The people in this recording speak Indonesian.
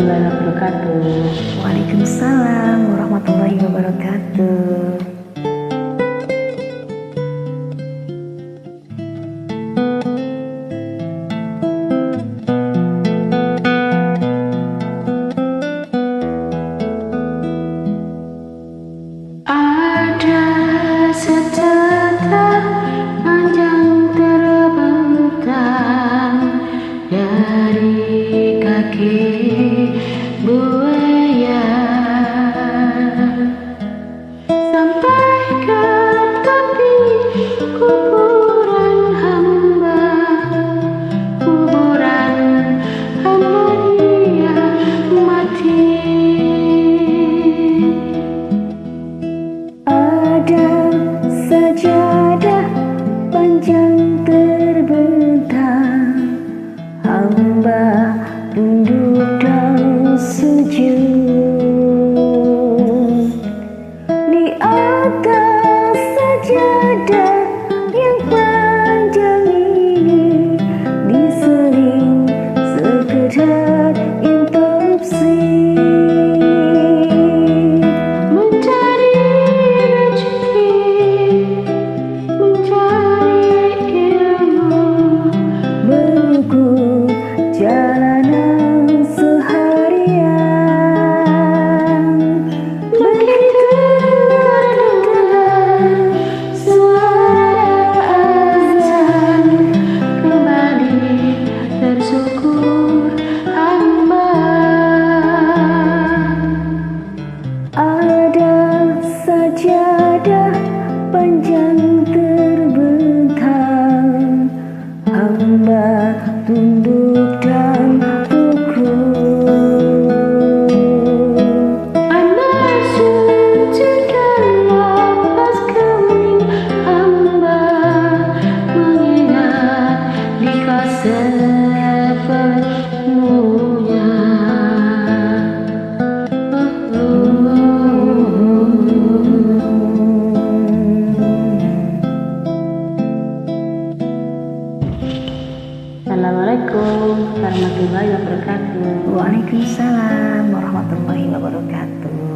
warahmatullahi wabarakatuh. Waalaikumsalam warahmatullahi wabarakatuh. Ada sejadah panjang terbentang dari kaki buaya sampai ke tepi kuburan hamba dia mati. Ada sajadah panjang terbentang, hamba tunduk dan sujud. Di atas sajadah yang panjang ini diseling sekedar intopsi. Jalanan seharian begitu terdengar suara azan, Kembali bersyukur hamba. ada sajadah panjang terbentang, hamba tunduk dan tunduk. Anak sujud dan lepas kening hamba mengingat dikau sepenuhnya. Assalamualaikum warahmatullahi wabarakatuh. Waalaikumsalam warahmatullahi wabarakatuh.